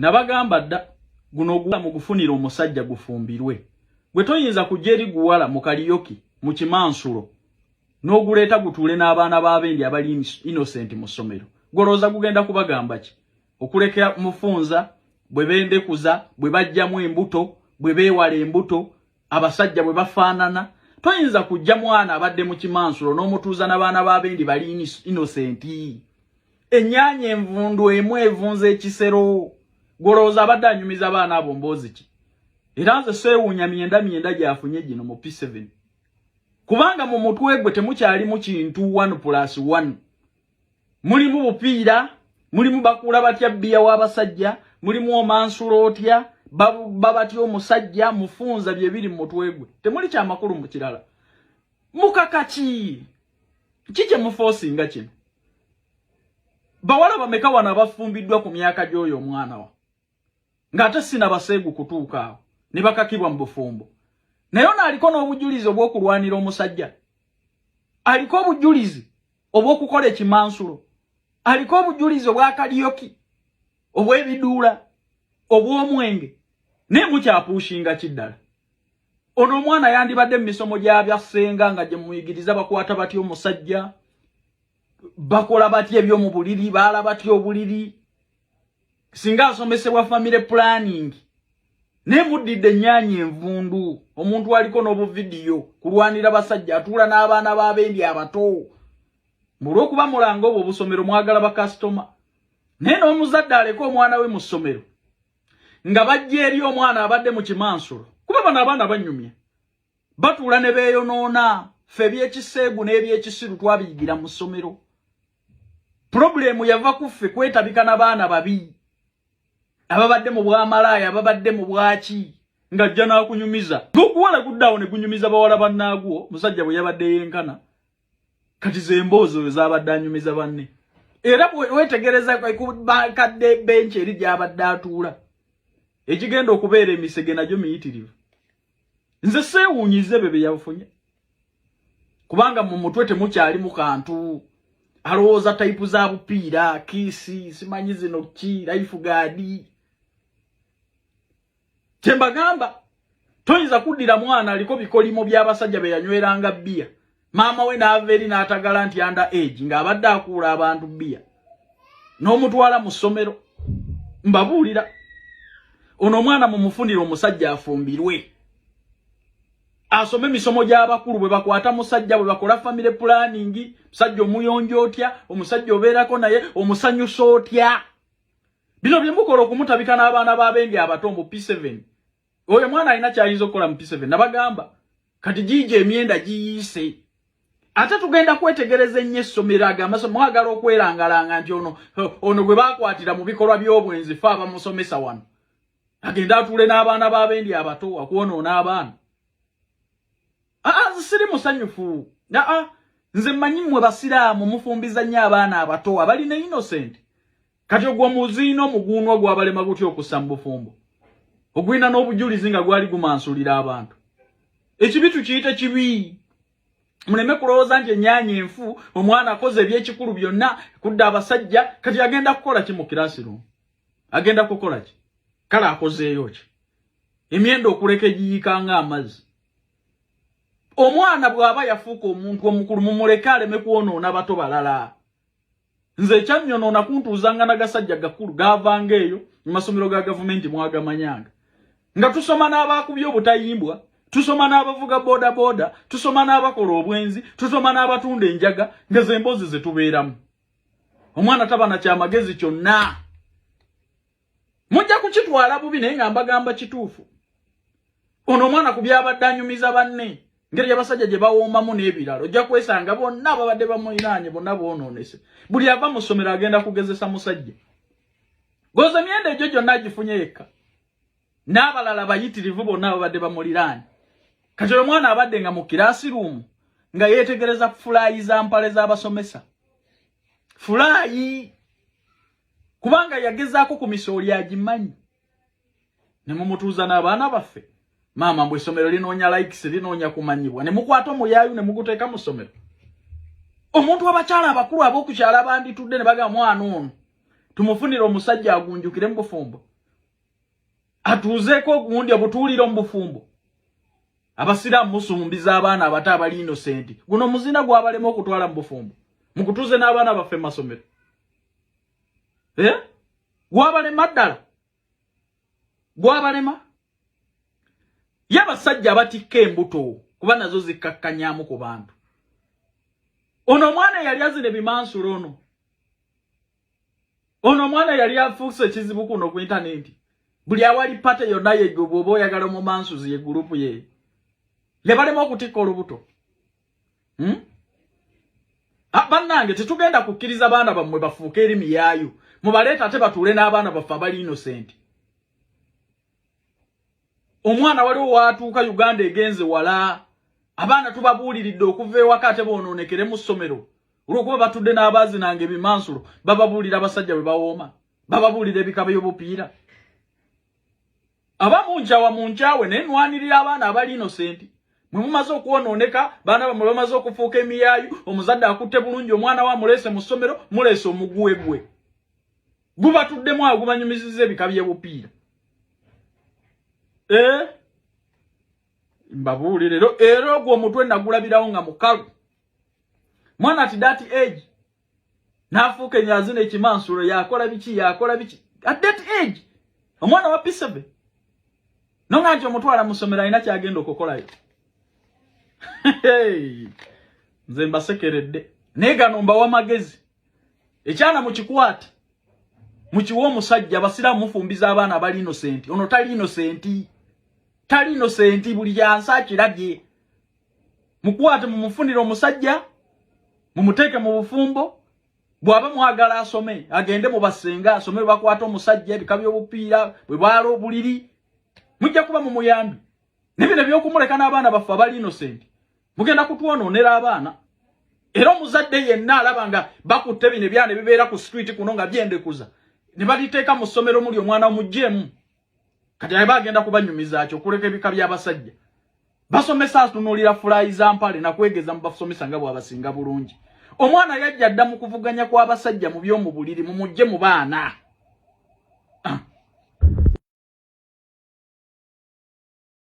nabagamba dda guno gwa mu kufunira omusajja gufumbirwe gwe toyinza kujeri guwala mu kaliyoki mu kimansulo n'oguleeta gutule n'abaana b'abendi abali innocent mu ssomero goloza gugenda kubagamba ki okulekera mufunza bwe bendekuza bwe bajjamu embuto bwe beewala embuto abasajja bwe bafaanana toyinza kujja mwana abadde mu kimansulo n'omutuuza n'abaana b'abendi bali innocent ennyanya envundu emu evunza ekisero goloza abadde anyumiza abaana abo mboozi ki era nze seewuunya myenda gyafunye gino mu P7 kubanga mu mutwe gwe temukyalimu kintu 1+1 mulimu bupiira mulimu bakula batya bbiya w'abasajja mulimu omansulo otya babatya omusajja mufunza bye biri mu mutwe gwe temuli kyamakulu mu kirala mukakaki kije mufosinga kino bawala bameka wana bafumbiddwa ku myaka gy'oyo omwana wa ng'ate sina baseegu kutuuka awo ne bakakibwa mu bufumbo naye ono aliko n'obujulizi obw'okulwanira omusajja aliko obujulizi obw'okukola ekimansulo aliko obujulizi obw'akaliyoki obw'ebiduula obw'omwenge naye mukyapushinga kiddala ono omwana yandibadde mu misomo gy'abyasenga nga gye muyigiriza bakwata batya omusajja bakola batya eby'omu buliri baala batya obuliri singa asomesebwa family planning ne muddidde ennyanya envundu omuntu aliko n'obuvidiyo kulwanira basajja atuula n'abaana b'abendi abato mulw'okuba mulanga obwo obusomero mwagala bakasitoma naye n'omuzadde aleka omwana we mu ssomero nga bajja eri omwana abadde mu kimansulo kuba bano abaana banyumya batuula ne beeyonoona ffe ebyekiseegu n'ebyekisiru twabiyigira mu ssomero problemu yava ku ffe kwetabika n'abaana babi ababadde mu bwamalaaya ababadde mu bwaki ng'ajja n'akunyumiza ng'okuwala guddaawo ne gunyumiza bawala bannaagwo musajja bwe yabadde yenkana kati ze emboozi oyo z'abadde anyumiza banne era bwe weetegereza kadde benchi eri gy'abadde atuula ekigenda okubeera emisege nagyo miyitirivu nze seewuunyize be bye yafunye kubanga mu mutwe temukyalimu kantu alowooza tayipu za bupiira kiisi simanyi zino ki life guard kyembagamba toyinza kuddira mwana aliko bikolimo by'abasajja be yanyweranga bbiya maama we n'ava eri n'atagala nti under age ng'abadde akuula abantu bbiya n'omutwala mu ssomero mbabuulira ono omwana mumufunire omusajja afuumbirwe asome emisomo gy'abakulu bwe bakwata musajja bwe bakola family planning musajja omuyonjo otya omusajja obeerako naye omusanyusa otya bino bye mukola okumutabika n'abaana b'abendi abato mu P7 oyo mwana alina kyayinza okukola mu P7 nabagamba kati giije emyenda giyiise ate tugenda kwetegereza ennyo essomero agamba mwagala okwerangalanga nti ono gwe baakwatira mu bikolwa by'obwenzi fe abamusomesa wano agenda atuule n'abaana b'abendi abato akwonoona abaana siri musanyufu nze mmanyi mmwe basiraamu mufumbiza nnyo abaana abato abalina innocent kati ogwo muziina omuguunwa gwabalema gutya okussa mu bufumbo ogwina n'obujulizi nga gwali gumansulira abantu ekibitu kiyite kibi muleme kulowooza nti ennyanya enfu omwana akoze ebyekikulu byonna kudda abasajja kati agenda kukola ki mu kirasirumu agenda kukola ki kale akozeeyo ki emyenda okuleka egiyiikanga amazzi omwana bw'aba yafuuka omuntu omukulu mumuleke aleme kwonoona bato balala nze ekyanyonoona kuntuuzanga n'agasajja gakulu gaavanga eyo mu masomero ga gavumenti mwagamanyanga nga tusoma n'abaakubye obutayimbwa tusoma n'abavuga boda tusoma n'abakola obwenzi tusoma n'abatunda enjaga nga ze emboozi ze tubeeramu omwana taba na kyamagezi kyonna mujja kukitwala bubi naye nga mbagamba kituufu ono omwana ku byabadde anyumiza banne ngeri y'abasajja gye bawoomamu n'ebiralo ojja kwesanga bonna babadde bamuliraanye bonna boonoonese buli ava mu ssomero agenda kugezesa musajja goza emyenda egyo gyonna agifunye yekka n'abalala bayitirivu bonna babadde bamuliraanye kati oyo omwana abadde nga mu kirasiruumu nga yeetegereza fulaayi za mpale z'abasomesa fulaayi kubanga yagezaako ku misooli agimanyi ne mumutuuza n'abaana baffe maama mbwe essomero linoonya likes linoonya kumanyibwa ne mukwata omuyaayu ne muguteeka mu ssomero omuntu w'abakyala abakulu ab'okukyala banditudde ne bagamba mwana ono tumufunire omusajja agunjukire mu bufumbo atuuzeeko gundi obutuuliro mu bufumbo abasiraamu musumbiza abaana abato abali innocent guno muzina gwabalema okutwala mu bufumbo mukutuuze n'abaana baffe mu masomero gwabalema ddala gwabalema y'abasajja abatikka embuto kuba nazo zikkakkanyaamu ku bantu ono omwana yali azina ebimansulo ono omwana yali afuuse ekizibu kuno ku intaneti buli awali pate yonna yegwe bw'oba oyagala omumansuzi ye gurupu ye lebalema okutikka olubuto bannange tetugenda kukkiriza baana bammwe bafuuke eri miyaayu mubaleeta ate batuule n'abaana baffe abali innocent omwana waliwo waatuuka Uganda egenze wala abaana tubabuuliridde okuva ewaka ate boonoonekere mu ssomero olw'okuba batudde n'abaazinanga ebimansulo bababuulira abasajja bwe bawooma bababuulira ebika by'obupiira abamu nkyawa mu nkyawe naye nwanirira abaana abali innocent mwe mumaze okwonooneka baana bamwe bamaze okufuuka emiyaayu omuzadde akutte bulungi omwana wa muleese mu ssomero muleese omuguwegwe gubatuddemu awo gubanyumiziza ebika by'obupiira mbabuulire era ogwo omutwe nagulabirawo nga mukalu mwana ati that age n'afuuka enyazina ekimansulo yakola biki at that age omwana wa P7 nonga nti omutwala mu ssomero alina kyagenda okukolayo nze mbasekeredde naye gano mbawa magezi ekyana mukikwate mukiwa omusajja abasiraamu mufumbiza abaana abali innocent ono tali innocent buli yansi akirabye mukwate mumufunire omusajja mumuteeke mu bufumbo bw'aba mwagala asome agende mu basenga asome bakwata omusajja ebika by'obupiira bwe baala obuliri mujja kuba mu muyambi nebino by'okumuleka n'abaana baffe abali innocent mugenda kutwonoonera abaana era omuzadde yenna alaba nga bakutte bino ebyana ebibeera ku street kuno nga byendekuza ne baliteeka mu ssomero muli omwana omugjeemu kati aba agenda kubanyumiza kyo okuleka ebika by'abasajja basomesa atunuulira fulayi za mpale nakwegeza mu basomesa nga bw'abasinga bulungi omwana yajja dda mu kuvuganya kw'abasajja mu by'omu buliri mumugje mu baana